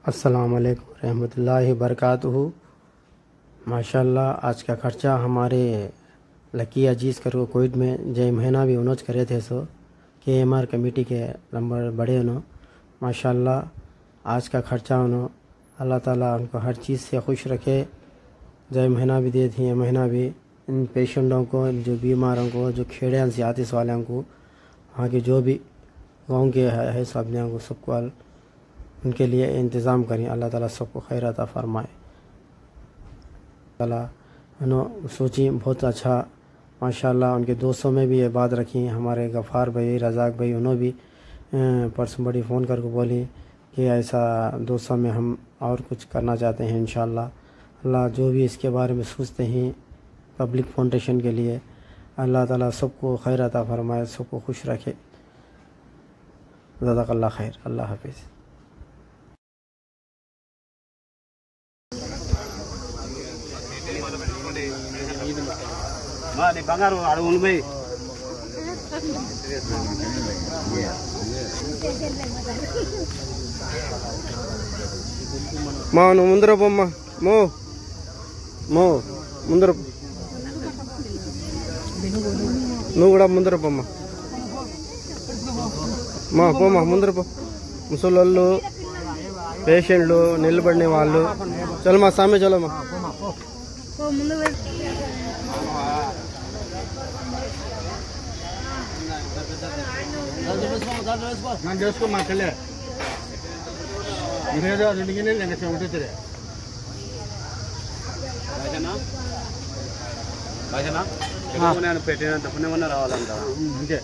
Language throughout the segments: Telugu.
अस्सलाम वालेकुम रहमतुल्लाहि बरकातुहू। माशाल्लाह आज का खर्चा हमारे लकी अजीज़ करो कोविड में जय महीना भी उन्होंने करे थे सो KMR कमेटी के नंबर बड़े उन्हों माशाल्लाह आज का खर्चा उन्हों अल्लाह ताला उनको हर चीज़ से खुश रखे। जय महीना भी दे थी महीना भी इन पेशेंटों को, जो बीमारों को, जो खेड़े से आतिश वालों को, वहाँ के जो भी गाँव के है सब को सबको उनके लिए इंतज़ाम करें। अल्लाह ताला सबको खैर अता फरमाए। ताला सोची बहुत अच्छा माशाल्लाह। उनके दोस्तों में भी ये बात रखी। हमारे गफ़ार भाई, रज़ाक भाई, उन्होंने भी परसों बड़ी फ़ोन करके बोली कि ऐसा दोस्तों में हम और कुछ करना चाहते हैं इंशाल्लाह। अल्लाह जो भी इसके बारे में सोचते हैं पब्लिक फाउंडेशन के लिए, अल्लाह ताला सबको खैर अता फरमाए, सबको खुश रखे। जज़ाकल्लाह खैर। अल्लाह हाफिज़। బంగారు అడుగులు పోయి మా నువ్వు ముందర పొమ్మ మో మో ముందర నువ్వు కూడా ముందర పొమ్మ మా పోమ్మా ముందర పో. ముసలోళ్ళు, పేషెంట్లు, నిలబడిన వాళ్ళు చలమా సామె చలమా. ನಾನು ದೇವಸ್ಕೊ ಮಾತಲ್ಲೇ ಇರೇದು ಅಲ್ಲಿಗೆ ನಂಗೆ ఉంటుంది భాషనా నేను పెట్టినంత పుణ్యమన్నా రావాలంట అంతే.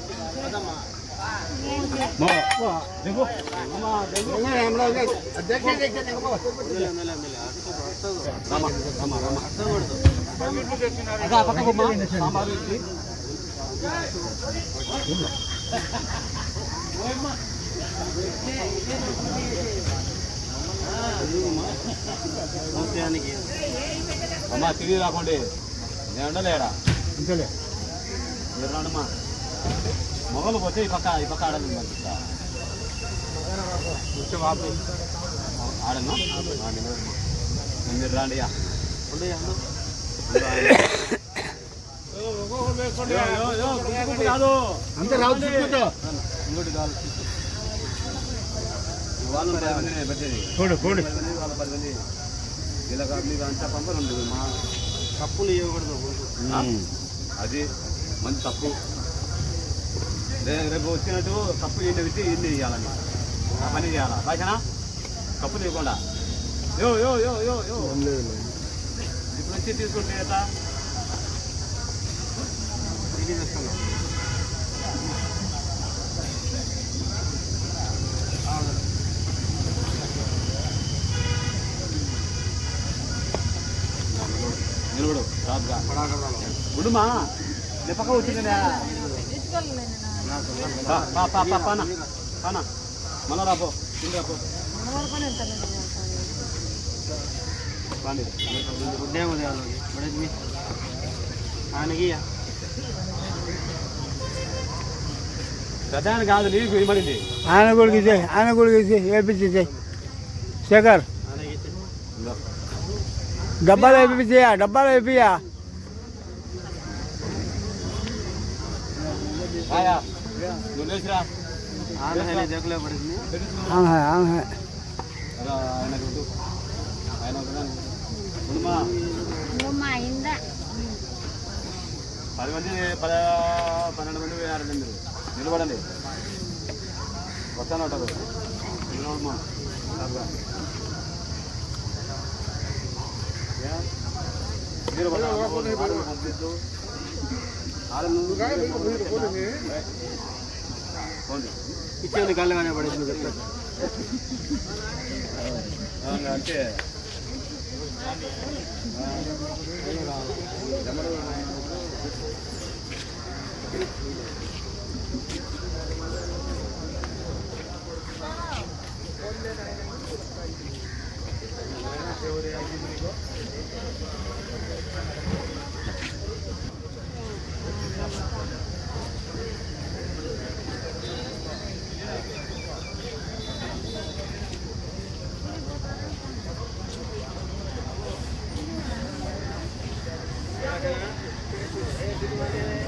అమ్మా తిరిగి రాకండి, నేను ఉండలేడా అంతేలే. మీరు రండమ్మా, మొగలు పోతే ఈ పక్క ఆడదు ఆడన్నా. మీరు రండి అంతే రావు ఇంకోటి కాదు. వాళ్ళు చూడు చూడు వాళ్ళ 10 మంది ఇలా మీకు అంతా పంపరు. మా తప్పులు ఇవ్వకూడదు, అది మంచి తప్పు. రేపు వచ్చినట్టు తప్పు ఇన్ని పెట్టి ఇన్ని ఇవ్వాలండి, ఆ పని చేయాలా భాషనా. తప్పులు ఇవ్వకుండా యో యో యో యో యో ఇప్పుడు వచ్చి తీసుకుంటే ఎట్లా ఇది చేస్తున్నాం. నిలబడు రాదుగా గుడుమా నీ పక్క వచ్చిందా పానా మళ్ళా రాపో తిండి రాపో. ప్రధాని కాదు నీకు వినబడింది. ఆయన కొడుకు వేపించేసాయి శేఖర్. డబ్బాలు వేపియా నువ్వు లేచిరా. పది మంది 12 మంది 6 మంది నిలబడండి. వస్తాను ఉంటారు నిలబడమ్మా. ఇచ్చేది కళ్ళగానే పడేది అంటే పిల్లలు